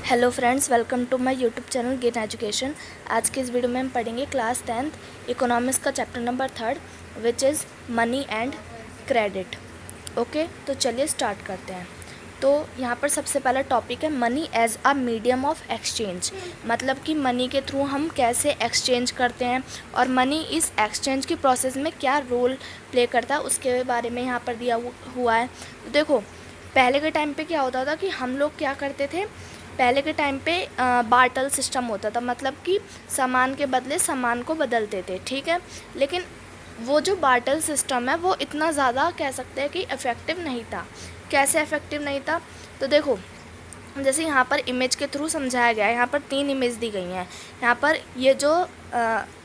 Hello friends, welcome to my YouTube channel Get Education. आज के इस वीडियो में हम पढ़ेंगे क्लास 10th इकोनॉमिक्स का chapter number 3 which is money and credit. Okay, तो चलिए स्टार्ट करते हैं। तो यहाँ पर सबसे पहला टॉपिक है money as a medium of exchange. मतलब कि मनी के थ्रू हम कैसे एक्सचेंज करते हैं और मनी इस एक्सचेंज की प्रोसेस में क्या रोल प्ले करता है उसके बारे में यहाँ पर दिया हुआ है। तो देखो, पहले के टाइम पे क्या होता था कि हम लोग क्या करते थे। पहले के टाइम पे बार्टर सिस्टम होता था, मतलब कि सामान के बदले सामान को बदलते थे, ठीक है। लेकिन वो जो बार्टर सिस्टम है वो इतना ज़्यादा कह सकते हैं कि इफ़ेक्टिव नहीं था। कैसे इफ़ेक्टिव नहीं था? तो देखो, जैसे यहाँ पर इमेज के थ्रू समझाया गया है। यहाँ पर 3 इमेज दी गई हैं। यहाँ पर ये जो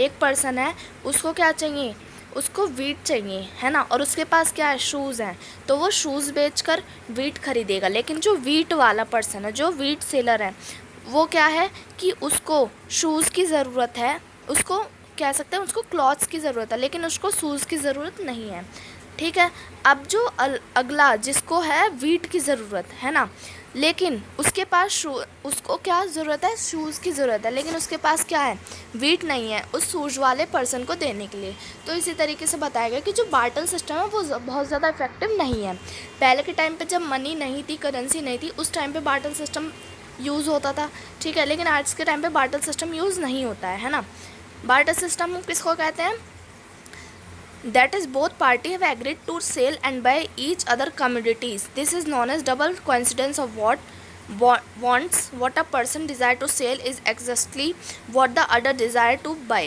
एक पर्सन है उसको क्या चाहिए, उसको वीट चाहिए, है ना, और उसके पास क्या है, शूज़ हैं। तो वो शूज़ बेचकर वीट खरीदेगा। लेकिन जो वीट वाला पर्सन है, जो वीट सेलर है, वो क्या है कि उसको शूज़ की ज़रूरत है, उसको कह सकते हैं उसको क्लॉथ्स की ज़रूरत है, लेकिन उसको शूज़ की ज़रूरत नहीं है, ठीक है। अब जो अगला जिसको है वीट की ज़रूरत है ना, लेकिन उसके पास उसको क्या ज़रूरत है, शूज़ की ज़रूरत है, लेकिन उसके पास क्या है, वीट नहीं है उस शूज़ वाले पर्सन को देने के लिए। तो इसी तरीके से बताया गया कि जो बार्टर सिस्टम है वो बहुत ज़्यादा इफेक्टिव नहीं है। पहले के टाइम पे जब मनी नहीं थी, करेंसी नहीं थी, उस टाइम पे बार्टर सिस्टम यूज़ होता था, ठीक है। लेकिन आज के टाइम पे बार्टर सिस्टम यूज़ नहीं होता है ना। बार्टर सिस्टम किसको कहते हैं? That is, both party have agreed to sell and buy each other commodities. This is known as double coincidence of wants. What a person desire to sell is exactly what the other desire to buy.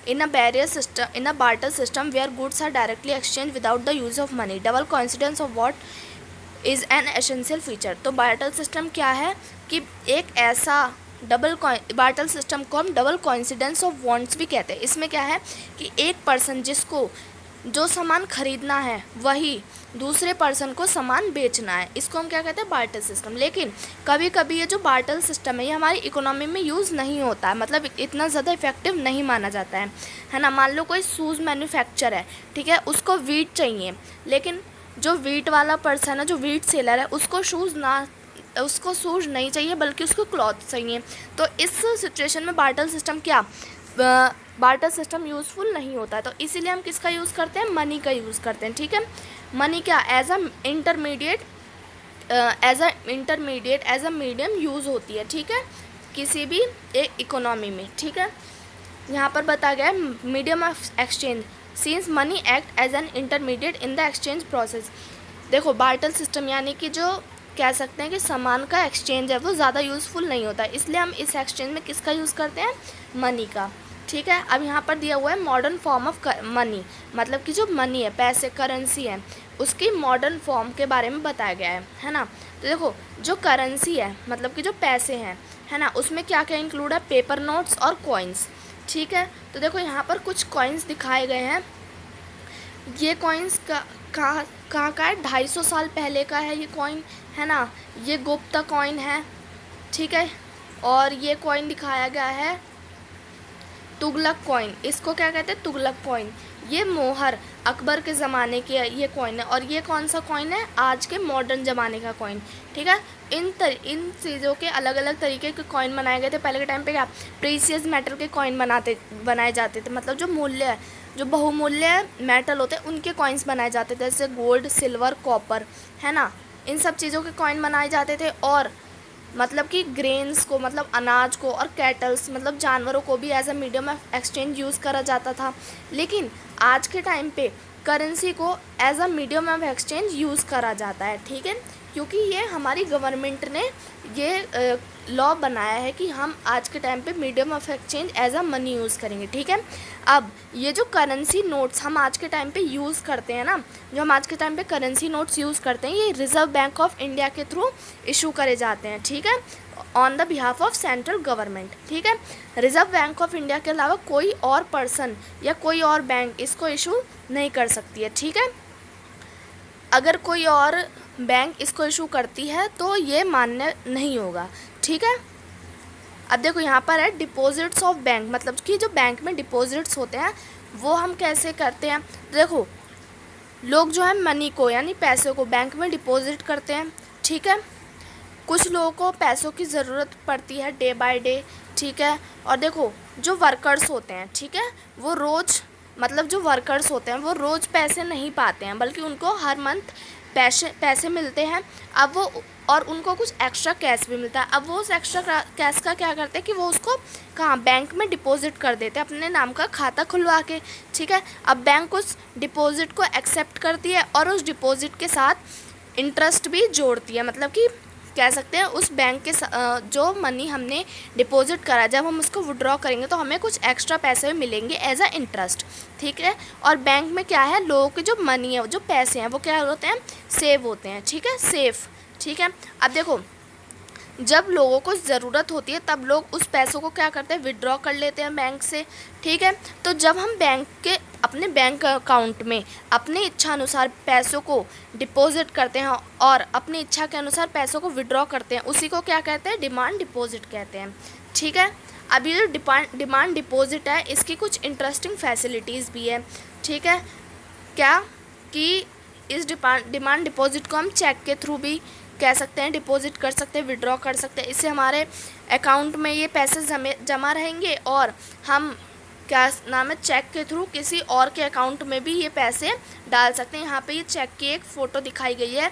In a barter system where goods are directly exchanged without the use of money, double coincidence of what is an essential feature. तो barter system क्या है कि एक ऐसा barter system को हम double coincidence of wants भी कहते हैं। इसमें क्या है कि एक पर्सन जिसको जो सामान खरीदना है वही दूसरे पर्सन को सामान बेचना है, इसको हम क्या कहते हैं, बार्टर सिस्टम। लेकिन कभी कभी ये जो बार्टर सिस्टम है ये हमारी इकोनॉमी में यूज़ नहीं होता है, मतलब इतना ज़्यादा इफेक्टिव नहीं माना जाता है ना। मान लो कोई शूज़ मैन्युफैक्चर है, ठीक है, उसको वीट चाहिए, लेकिन जो वीट वाला पर्सन है, जो वीट सेलर है, उसको शूज़ नहीं चाहिए बल्कि उसको क्लॉथ चाहिए। तो इस सिचुएशन में barter system barter system useful नहीं होता है। तो इसीलिए हम किसका यूज़ करते हैं, मनी का यूज़ करते हैं, ठीक है। मनी क्या एज अ मीडियम यूज़ होती है, ठीक है, किसी भी एक इकोनॉमी में, ठीक है। यहाँ पर बताया गया है medium of exchange since money act as an intermediate in the exchange process. देखो, बार्टर सिस्टम यानी कि जो कह सकते हैं कि सामान का एक्सचेंज है वो ज़्यादा यूज़फुल नहीं होता है, इसलिए हम इस एक्सचेंज में किसका यूज़ करते हैं, मनी का, ठीक है। अब यहाँ पर दिया हुआ है मॉडर्न फॉर्म ऑफ मनी, मतलब कि जो मनी है, पैसे, करेंसी है, उसकी मॉडर्न फॉर्म के बारे में बताया गया है ना। तो देखो, जो करेंसी है मतलब कि जो पैसे हैं, है ना, उसमें क्या क्या इंक्लूड है, पेपर नोट्स और कॉइन्स, ठीक है। तो देखो यहाँ पर कुछ कॉइन्स दिखाए गए हैं। ये कॉइन्स कहाँ का है, 250 साल पहले का है ये कॉइन, है ना। ये गुप्ता कॉइन है, ठीक है। और ये कॉइन दिखाया गया है तुगलक कॉइन, इसको क्या कहते हैं, तुगलक कॉइन। ये मोहर अकबर के ज़माने की ये कॉइन है। और ये कौन सा कॉइन है, आज के मॉडर्न ज़माने का कॉइन, ठीक है। इन चीज़ों के अलग अलग तरीके के कॉइन बनाए गए थे। पहले के टाइम पे क्या प्रीशियस मेटल के कॉइन बनाए जाते थे, मतलब जो मूल्य है, जो बहुमूल्य मेटल होते हैं उनके कॉइन्स बनाए जाते थे, जैसे गोल्ड, सिल्वर, कॉपर, है ना। इन सब चीज़ों के कॉइन बनाए जाते थे। और मतलब कि ग्रेन्स को, मतलब अनाज को, और कैटल्स मतलब जानवरों को भी as a medium of exchange use करा जाता था। लेकिन आज के टाइम पे करेंसी को as a medium of exchange use करा जाता है, ठीक है, क्योंकि ये हमारी गवर्नमेंट ने ये लॉ बनाया है कि हम आज के टाइम पे medium of exchange as a money use करेंगे, ठीक है। अब ये जो करेंसी नोट्स हम आज के टाइम पे यूज़ करते हैं ना, जो हम आज के टाइम पे करेंसी नोट्स यूज़ करते हैं, ये रिज़र्व बैंक ऑफ इंडिया के थ्रू इशू करे जाते हैं, ठीक है, on the behalf of central government, ठीक है। रिज़र्व बैंक ऑफ इंडिया के अलावा कोई और पर्सन या कोई और बैंक इसको इशू नहीं कर सकती है, ठीक है। अगर कोई और बैंक इसको इशू करती है तो ये मान्य नहीं होगा, ठीक है। अब देखो यहाँ पर है डिपॉजिट्स ऑफ बैंक, मतलब कि जो बैंक में डिपॉजिट्स होते हैं वो हम कैसे करते हैं। देखो, लोग जो है मनी को यानी पैसे को बैंक में डिपॉजिट करते हैं, ठीक है। कुछ लोगों को पैसों की ज़रूरत पड़ती है डे बाय डे, ठीक है। और देखो जो वर्कर्स होते हैं, ठीक है, वो रोज़ मतलब जो वर्कर्स होते हैं वो रोज़ पैसे नहीं पाते हैं, बल्कि उनको हर मंथ पैसे मिलते हैं। अब वो और उनको कुछ एक्स्ट्रा कैश भी मिलता है। अब वो उस एक्स्ट्रा कैश का क्या करते हैं कि वो उसको कहाँ बैंक में डिपॉजिट कर देते हैं अपने नाम का खाता खुलवा के, ठीक है। अब बैंक उस डिपॉजिट को एक्सेप्ट करती है और उस डिपॉजिट के साथ इंटरेस्ट भी जोड़ती है, मतलब कि कह सकते हैं उस बैंक के जो मनी हमने डिपॉजिट करा, जब हम उसको विड्रॉ करेंगे तो हमें कुछ एक्स्ट्रा पैसे भी मिलेंगे एज अ इंटरेस्ट, ठीक है। और बैंक में क्या है, लोगों के जो मनी है, जो पैसे हैं, वो क्या होते हैं, सेव होते हैं, ठीक है, सेफ, ठीक है। अब देखो जब लोगों को ज़रूरत होती है तब लोग उस पैसों को क्या करते हैं, विड्रॉ कर लेते हैं बैंक से, ठीक है। तो जब हम अपने बैंक अकाउंट में अपनी इच्छा अनुसार पैसों को डिपॉजिट करते हैं और अपनी इच्छा के अनुसार पैसों को विड्रॉ करते हैं, उसी को क्या कहते हैं, डिमांड डिपॉजिट कहते हैं, ठीक है। अब ये जो डिमांड डिपॉजिट है, इसकी कुछ इंटरेस्टिंग फैसिलिटीज़ भी है, ठीक है। क्या कि इस डिमांड डिपॉजिट को हम चेक के थ्रू भी कह सकते हैं डिपॉजिट कर सकते हैं, विड्रॉ कर सकते हैं। इससे हमारे अकाउंट में ये पैसे जमा रहेंगे और हम क्या नाम है, चेक के थ्रू किसी और के अकाउंट में भी ये पैसे डाल सकते हैं। यहाँ पे ये चेक की एक फ़ोटो दिखाई गई है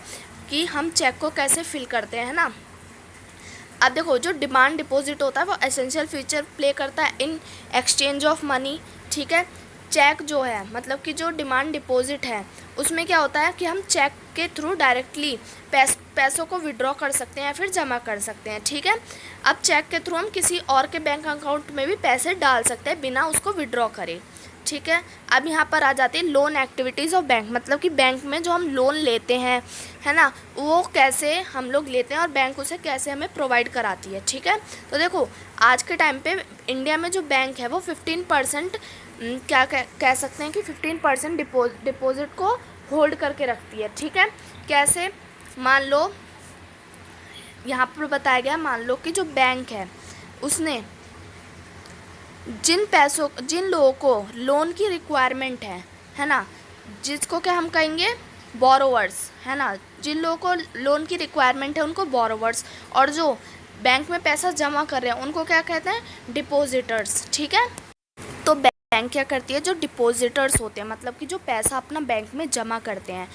कि हम चेक को कैसे फिल करते हैं ना। अब देखो जो डिमांड डिपॉजिट होता है वो एसेंशियल फीचर प्ले करता है इन एक्सचेंज ऑफ मनी, ठीक है। चेक जो है, मतलब कि जो डिमांड डिपॉजिट है, उसमें क्या होता है कि हम चेक के थ्रू डायरेक्टली पैसों को विड्रॉ कर सकते हैं या फिर जमा कर सकते हैं, ठीक है। अब चेक के थ्रू हम किसी और के बैंक अकाउंट में भी पैसे डाल सकते हैं बिना उसको विड्रॉ करें, ठीक है। अब यहाँ पर आ जाती है लोन एक्टिविटीज़ ऑफ बैंक, मतलब कि बैंक में जो हम लोन लेते हैं, है ना, वो कैसे हम लोग लेते हैं और बैंक उसे कैसे हमें प्रोवाइड कराती है, ठीक है। तो देखो आज के टाइम पे इंडिया में जो बैंक है वो 15% क्या कह सकते हैं कि 15% डिपॉजिट को होल्ड करके रखती है, ठीक है। कैसे, मान लो यहाँ पर बताया गया, मान लो कि जो बैंक है उसने जिन लोगों को लोन की रिक्वायरमेंट है ना, जिसको क्या हम कहेंगे, बोरोवर्स, है ना, जिन लोगों को लोन की रिक्वायरमेंट है उनको बोरोवर्स, और जो बैंक में पैसा जमा कर रहे हैं उनको क्या कहते हैं, डिपॉजिटर्स, ठीक है। तो बैंक क्या करती है, जो डिपॉजिटर्स होते हैं, मतलब कि जो पैसा अपना बैंक में जमा करते हैं,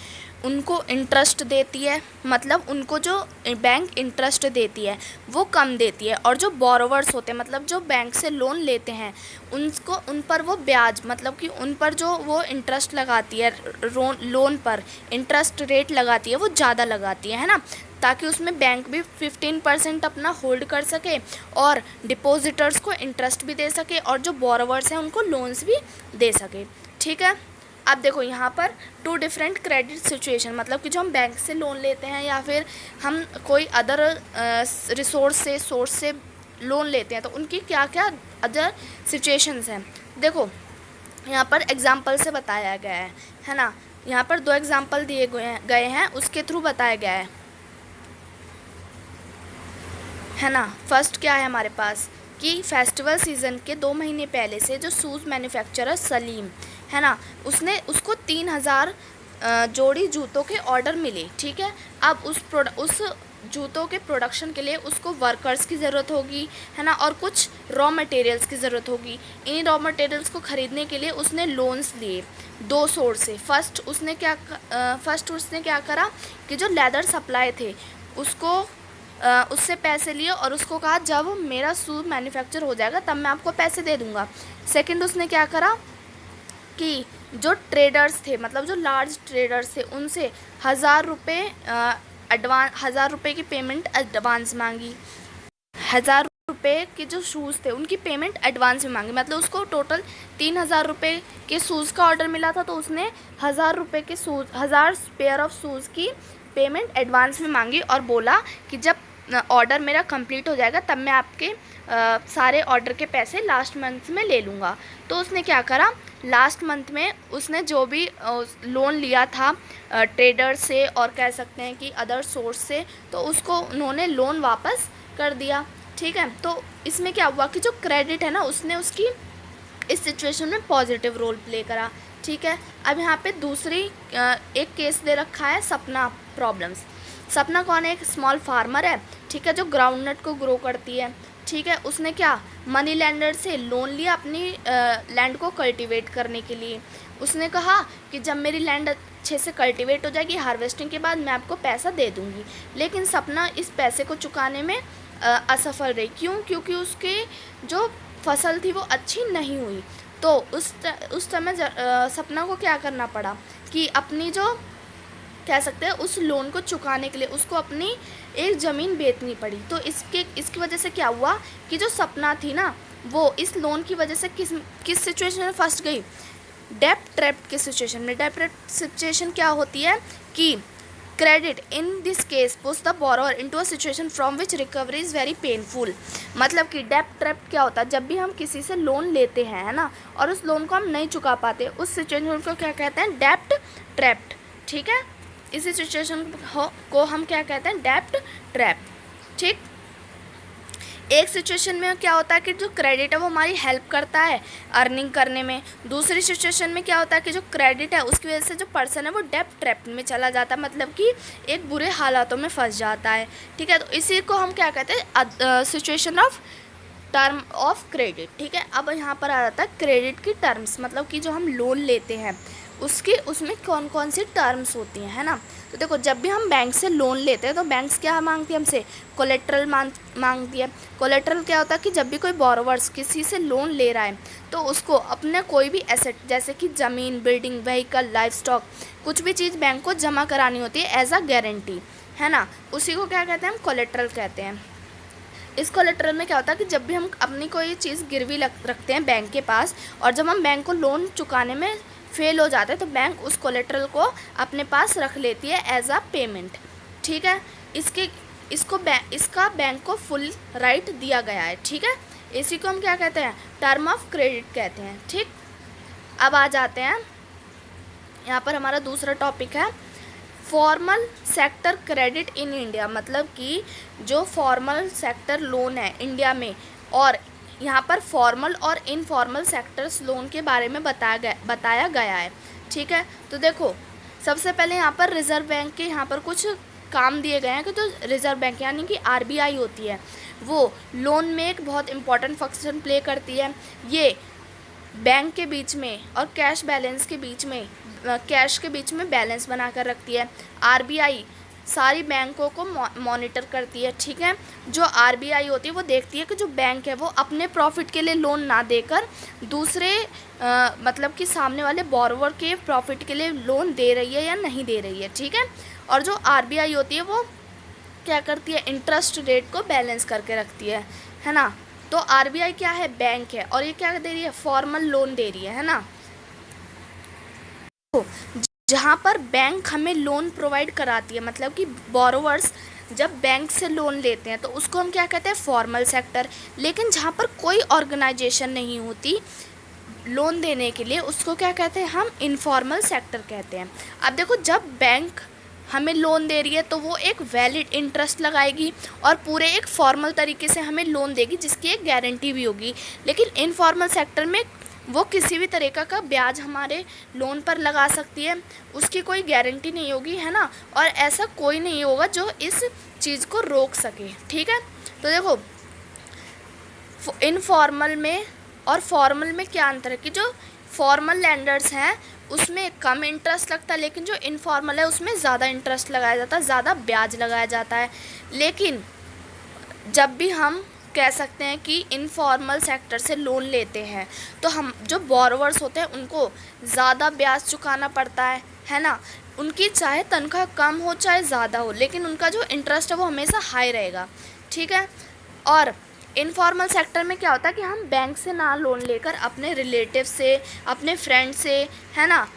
उनको इंटरेस्ट देती है, मतलब उनको जो बैंक इंटरेस्ट देती है वो कम देती है। और जो बोरोवर्स होते हैं, मतलब जो बैंक से लोन लेते हैं, उन पर वो ब्याज, मतलब कि उन पर जो वो इंटरेस्ट लगाती है, लोन पर इंटरेस्ट रेट लगाती है, वो ज़्यादा लगाती है ना, ताकि उसमें बैंक भी 15% अपना होल्ड कर सके और डिपॉजिटर्स को इंटरेस्ट भी दे सके और जो बोरोवर्स हैं उनको लोन्स भी दे सके, ठीक है। अब देखो यहाँ पर 2 डिफरेंट क्रेडिट सिचुएशन, मतलब कि जो हम बैंक से लोन लेते हैं या फिर हम कोई अदर सोर्स से लोन लेते हैं, तो उनकी क्या क्या अदर सिचुएशंस हैं। देखो यहाँ पर एग्जांपल से बताया गया है ना, यहाँ पर 2 एग्जांपल दिए गए हैं, उसके थ्रू बताया गया है ना। फर्स्ट क्या है हमारे पास कि फेस्टिवल सीज़न के 2 महीने पहले से जो शूज़ मैन्युफैक्चरर सलीम है ना, उसको 3000 जोड़ी जूतों के ऑर्डर मिले, ठीक है। अब उस जूतों के प्रोडक्शन के लिए उसको वर्कर्स की ज़रूरत होगी, है ना, और कुछ रॉ मटेरियल्स की ज़रूरत होगी। इन रॉ मटेरियल्स को ख़रीदने के लिए उसने लोन्स लिए 2 सोर्स से। फर्स्ट उसने क्या करा कि जो लेदर सप्लाई थे उससे पैसे लिए और उसको कहा जब मेरा शूज़ मैन्युफैक्चर हो जाएगा तब मैं आपको पैसे दे दूँगा। सेकंड उसने क्या करा कि जो ट्रेडर्स थे, मतलब जो लार्ज ट्रेडर्स थे, उनसे 1000 रुपये की पेमेंट एडवांस मांगी। 1000 रुपये के जो शूज़ थे उनकी पेमेंट एडवांस में मांगी, मतलब उसको टोटल 3000 रुपये के शूज़ का ऑर्डर मिला था, तो उसने 1000 रुपये के 1000 पेयर ऑफ शूज़ की पेमेंट एडवांस में मांगी और बोला कि जब ऑर्डर मेरा कंप्लीट हो जाएगा तब मैं आपके सारे ऑर्डर के पैसे लास्ट मंथ में ले लूँगा। तो उसने क्या करा, लास्ट मंथ में उसने जो भी लोन लिया था ट्रेडर से और कह सकते हैं कि अदर सोर्स से, तो उसको उन्होंने लोन वापस कर दिया, ठीक है। तो इसमें क्या हुआ कि जो क्रेडिट है ना, उसने उसकी इस सिचुएशन में पॉजिटिव रोल प्ले करा, ठीक है। अब यहाँ पे दूसरी एक केस दे रखा है सपना प्रॉब्लम्स। सपना कौन है, एक स्मॉल फार्मर है, ठीक ठीक है, जो ग्राउंडनट को ग्रो करती है, ठीक है। उसने क्या मनी लैंडर से लोन लिया अपनी लैंड को कल्टीवेट करने के लिए। उसने कहा कि जब मेरी लैंड अच्छे से कल्टीवेट हो जाएगी हार्वेस्टिंग के बाद, मैं आपको पैसा दे दूँगी। लेकिन सपना इस पैसे को चुकाने में असफल रही। क्यों? क्योंकि उसके जो फसल थी वो अच्छी नहीं हुई। तो उस समय सपना को क्या करना पड़ा कि अपनी जो कह सकते हैं उस लोन को चुकाने के लिए उसको अपनी एक ज़मीन बेचनी पड़ी। तो इसकी वजह से क्या हुआ कि जो सपना थी ना, वो इस लोन की वजह से किस सिचुएशन में फंस गई? डेब्ट ट्रैप की सिचुएशन में। डेब्ट ट्रैप सिचुएशन क्या होती है कि credit in this case puts the borrower into a situation from which recovery is very painful. मतलब कि डेब्ट ट्रैप क्या होता है? जब भी हम किसी से लोन लेते हैं, है ना, और उस लोन को हम नहीं चुका पाते, उस सिचुएशन को क्या कहते हैं? डेब्ट ट्रैप्ड। ठीक है, इसी सिचुएशन को हम क्या कहते हैं? डेब्ट ट्रैप। ठीक, एक सिचुएशन में क्या होता है कि जो क्रेडिट है वो हमारी हेल्प करता है अर्निंग करने में। दूसरी सिचुएशन में क्या होता है कि जो क्रेडिट है उसकी वजह से जो पर्सन है वो डेब्ट ट्रैप में चला जाता है, मतलब कि एक बुरे हालातों में फंस जाता है। ठीक है, तो इसी को हम क्या कहते हैं? Situation of term of credit. ठीक है, अब यहाँ पर आ जाता है क्रेडिट की टर्म्स, मतलब कि जो हम लोन लेते हैं उसमें कौन कौन सी टर्म्स होती हैं, है ना। तो देखो, जब भी हम बैंक से लोन लेते हैं तो बैंक्स क्या मांगती है हमसे? कोलेट्रल मांगती है। कोलेट्रल क्या होता है कि जब भी कोई बोरोवर्स किसी से लोन ले रहा है तो उसको अपने कोई भी एसेट जैसे कि ज़मीन, बिल्डिंग, व्हीकल, लाइफ स्टॉक, कुछ भी चीज़ बैंक को जमा करानी होती है एज अ गारंटी, है ना। उसी को क्या कहते हैं? हम कोलेट्रल कहते हैं। इस कोलेट्रल में क्या होता है कि जब भी हम अपनी कोई चीज़ गिरवी रखते हैं बैंक के पास, और जब हम बैंक को लोन चुकाने में फेल हो जाते हैं तो बैंक उस कोलेट्रल को अपने पास रख लेती है एज अ पेमेंट। ठीक है, इसका बैंक को फुल राइट दिया गया है। ठीक है, इसी को हम क्या कहते हैं? टर्म ऑफ क्रेडिट कहते हैं। ठीक, अब आ जाते हैं यहाँ पर हमारा दूसरा टॉपिक है formal sector credit in India. मतलब कि जो फॉर्मल सेक्टर लोन है इंडिया में, और यहाँ पर फॉर्मल और इनफॉर्मल सेक्टर्स लोन के बारे में बताया गया है। ठीक है, तो देखो, सबसे पहले यहाँ पर रिज़र्व बैंक के यहाँ पर कुछ काम दिए गए हैं कि जो रिज़र्व बैंक यानी कि आरबीआई होती है वो लोन में एक बहुत इंपॉर्टेंट फंक्शन प्ले करती है। ये बैंक के बीच में और कैश के बीच में बैलेंस बना कर रखती है। आरबीआई सारी बैंकों को मॉनिटर करती है। ठीक है, जो आरबीआई होती है वो देखती है कि जो बैंक है वो अपने प्रॉफिट के लिए लोन ना देकर दूसरे मतलब कि सामने वाले बोरोवर के प्रॉफिट के लिए लोन दे रही है या नहीं दे रही है। ठीक है, और जो आरबीआई होती है वो क्या करती है? इंटरेस्ट रेट को बैलेंस करके रखती है ना। तो आरबीआई क्या है? बैंक है, और ये क्या दे रही है? फॉर्मल लोन दे रही है ना। तो जहाँ पर बैंक हमें लोन प्रोवाइड कराती है, मतलब कि बोरोवर्स जब बैंक से लोन लेते हैं तो उसको हम क्या कहते हैं? Formal sector. लेकिन जहाँ पर कोई ऑर्गेनाइजेशन नहीं होती लोन देने के लिए उसको क्या कहते हैं? हम इनफॉर्मल सेक्टर कहते हैं। अब देखो, जब बैंक हमें लोन दे रही है तो वो एक वैलिड इंटरेस्ट लगाएगी और पूरे एक फॉर्मल तरीके से हमें लोन देगी जिसकी एक गारंटी भी होगी। लेकिन इनफॉर्मल सेक्टर में वो किसी भी तरीक़ा का ब्याज हमारे लोन पर लगा सकती है, उसकी कोई गारंटी नहीं होगी, है ना। और ऐसा कोई नहीं होगा जो इस चीज़ को रोक सके। ठीक है, तो देखो, इनफॉर्मल में और फॉर्मल में क्या अंतर है कि जो फॉर्मल लैंडर्स हैं उसमें कम इंटरेस्ट लगता है, लेकिन जो इनफॉर्मल है उसमें ज़्यादा इंटरेस्ट लगाया जाता है, ज़्यादा ब्याज लगाया जाता है। लेकिन जब भी हम कह सकते हैं कि इनफॉर्मल सेक्टर से लोन लेते हैं तो हम जो बोरोवर्स होते हैं उनको ज़्यादा ब्याज चुकाना पड़ता है ना। उनकी चाहे तनख्वाह कम हो चाहे ज़्यादा हो, लेकिन उनका जो इंटरेस्ट है वो हमेशा हाई रहेगा। ठीक है, और इनफॉर्मल सेक्टर में क्या होता है कि हम बैंक से ना लोन लेकर अपने रिलेटिव से, अपने फ्रेंड से, है ना,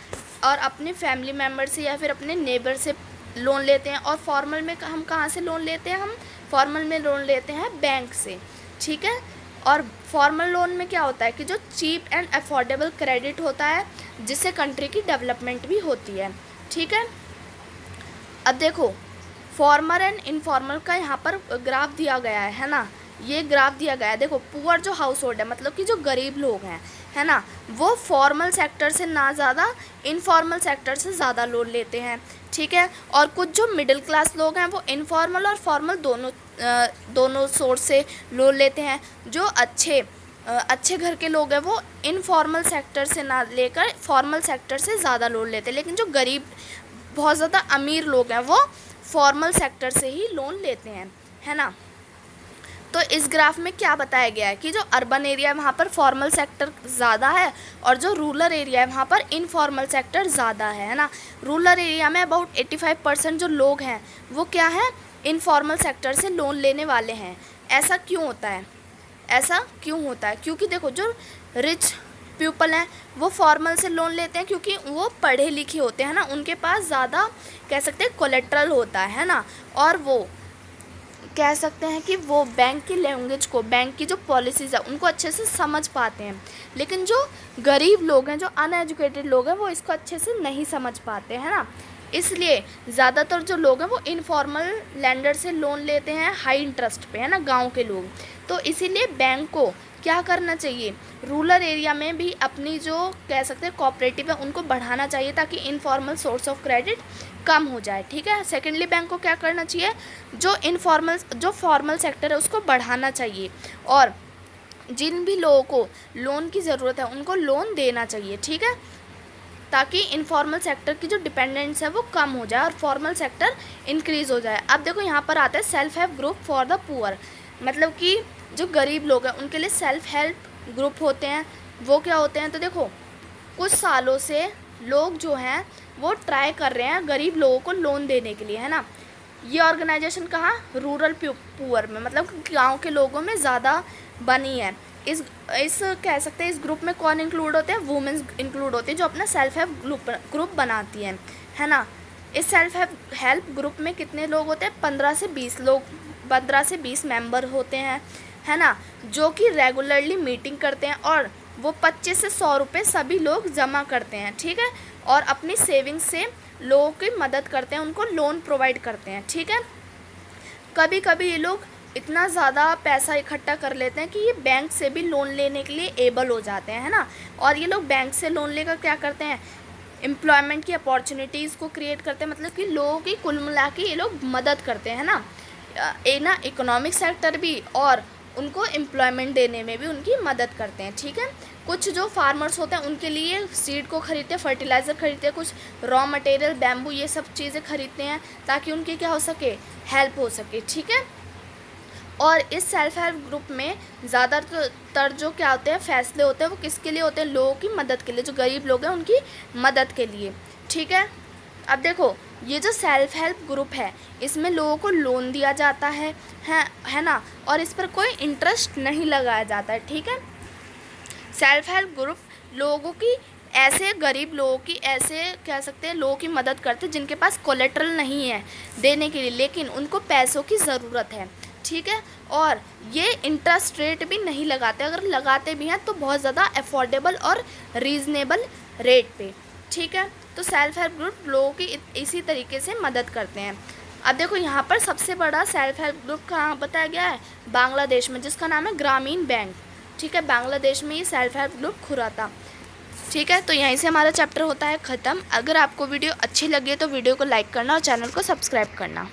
और अपने फैमिली मेम्बर से या फिर अपने नेबर से लोन लेते हैं। और फॉर्मल में हम कहाँ से लोन लेते हैं? हम फॉर्मल में लोन लेते हैं बैंक से। ठीक है, और फॉर्मल लोन में क्या होता है कि जो चीप एंड अफोर्डेबल क्रेडिट होता है जिससे कंट्री की डेवलपमेंट भी होती है। ठीक है, अब देखो, फॉर्मल एंड इनफॉर्मल का यहाँ पर ग्राफ दिया गया है ना। ये ग्राफ दिया गया है, देखो, पुअर जो हाउस होल्ड है मतलब कि जो गरीब लोग हैं, है ना, वो फॉर्मल सेक्टर से ना ज़्यादा इनफॉर्मल सेक्टर से ज़्यादा लोन लेते हैं। ठीक है, और कुछ जो मिडिल क्लास लोग हैं वो इनफॉर्मल और फॉर्मल दोनों सोर्स से लोन लेते हैं। जो अच्छे घर के लोग हैं वो इनफॉर्मल सेक्टर से ना लेकर फॉर्मल सेक्टर से ज़्यादा लोन लेते हैं, लेकिन जो गरीब बहुत ज़्यादा अमीर लोग हैं वो फॉर्मल सेक्टर से ही लोन लेते हैं, है ना। तो इस ग्राफ में क्या बताया गया है कि जो अर्बन एरिया है वहाँ पर फॉर्मल सेक्टर ज़्यादा है और जो रूरल एरिया है वहाँ पर इनफॉर्मल सेक्टर ज़्यादा है ना। रूरल एरिया में अबाउट 85% जो लोग हैं वो क्या है, इनफॉर्मल सेक्टर से लोन लेने वाले हैं। ऐसा क्यों होता है? ऐसा क्यों होता है? क्योंकि देखो जो रिच पीपल हैं वो फॉर्मल से लोन लेते हैं क्योंकि वो पढ़े लिखे होते हैं ना, उनके पास ज़्यादा कह सकते हैं कोलेट्रल होता है ना, और वो कह सकते हैं कि वो बैंक की लैंग्वेज को, बैंक की जो पॉलिसीज़ है उनको अच्छे से समझ पाते हैं। लेकिन जो गरीब लोग हैं, जो अनएजुकेटेड लोग हैं, वो इसको अच्छे से नहीं समझ पाते हैं ना। इसलिए ज़्यादातर जो लोग हैं वो इनफॉर्मल लेंडर से लोन लेते हैं हाई इंटरेस्ट पे, है ना, गांव के लोग। तो इसीलिए बैंक को क्या करना चाहिए, रूरल एरिया में भी अपनी जो कह सकते हैं कोऑपरेटिव है उनको बढ़ाना चाहिए ताकि इनफॉर्मल सोर्स ऑफ क्रेडिट कम हो जाए, ठीक है। सेकेंडली बैंक को क्या करना चाहिए, जो फॉर्मल सेक्टर है उसको बढ़ाना चाहिए और जिन भी लोगों को लोन की ज़रूरत है उनको लोन देना चाहिए, ठीक है, ताकि इनफॉर्मल सेक्टर की जो डिपेंडेंस है वो कम हो जाए और फॉर्मल सेक्टर इंक्रीज़ हो जाए। अब देखो यहाँ पर आता है self help group for the poor, मतलब कि जो गरीब लोग हैं उनके लिए सेल्फ हेल्प ग्रुप होते हैं। वो क्या होते हैं, तो देखो कुछ सालों से लोग जो हैं वो ट्राई कर रहे हैं गरीब लोगों को लोन देने के लिए, है ना। ये ऑर्गेनाइजेशन कहाँ, रूरल पुअर में, मतलब गांव के लोगों में ज़्यादा बनी है। इस कह सकते हैं इस ग्रुप में कौन इंक्लूड होते हैं, वुमेन्स इंक्लूड होती है जो अपना सेल्फ हेल्प ग्रुप बनाती हैं, है ना। इस सेल्फ हेल्प ग्रुप में कितने लोग होते हैं, 15 से 20 मेंबर होते हैं, है ना, जो कि रेगुलरली मीटिंग करते हैं और वो 25 से 100 रुपये सभी लोग जमा करते हैं, ठीक है, और अपनी सेविंग्स से लोगों की मदद करते हैं, उनको लोन प्रोवाइड करते हैं, ठीक है। कभी कभी ये लोग इतना ज़्यादा पैसा इकट्ठा कर लेते हैं कि ये बैंक से भी लोन लेने के लिए एबल हो जाते हैं, है ना। और ये लोग बैंक से लोन लेकर क्या करते हैं, एम्प्लॉयमेंट की अपॉर्चुनिटीज़ को क्रिएट करते हैं, मतलब कि लोगों की कुल मिला के ये लोग मदद करते हैं ना, इकोनॉमिक सेक्टर भी और उनको एम्प्लॉयमेंट देने में भी उनकी मदद करते हैं, ठीक है। कुछ जो फार्मर्स होते हैं उनके लिए सीड को खरीदते हैं, फर्टिलाइज़र खरीदते हैं, कुछ रॉ मटेरियल बैम्बू ये सब चीज़ें खरीदते हैं ताकि उनकी क्या हो सके, हेल्प हो सके, ठीक है। और इस सेल्फ हेल्प ग्रुप में ज़्यादातर जो क्या होते हैं फैसले होते हैं वो किसके लिए होते हैं, लोगों की मदद के लिए, जो गरीब लोग हैं उनकी मदद के लिए, ठीक है। अब देखो ये जो सेल्फ हेल्प ग्रुप है इसमें लोगों को लोन दिया जाता है ना, और इस पर कोई इंटरेस्ट नहीं लगाया जाता है, ठीक है। सेल्फ हेल्प ग्रुप लोगों की ऐसे गरीब लोगों की ऐसे कह सकते हैं लोगों की मदद करते हैं जिनके पास कोलेट्रल नहीं है देने के लिए, लेकिन उनको पैसों की ज़रूरत है, ठीक है। और ये इंटरेस्ट रेट भी नहीं लगाते, अगर लगाते भी हैं तो बहुत ज़्यादा अफोर्डेबल और रीज़नेबल रेट पे, ठीक है। तो सेल्फ हेल्प ग्रुप लोगों की इसी तरीके से मदद करते हैं। अब देखो यहाँ पर सबसे बड़ा सेल्फ हेल्प ग्रुप कहाँ बताया गया है, बांग्लादेश में, जिसका नाम है ग्रामीण बैंक, ठीक है। बांग्लादेश में ये सेल्फ हेल्प ग्रुप खुला था, ठीक है। तो यहीं से हमारा चैप्टर होता है ख़त्म। अगर आपको वीडियो अच्छी लगी तो वीडियो को लाइक करना और चैनल को सब्सक्राइब करना।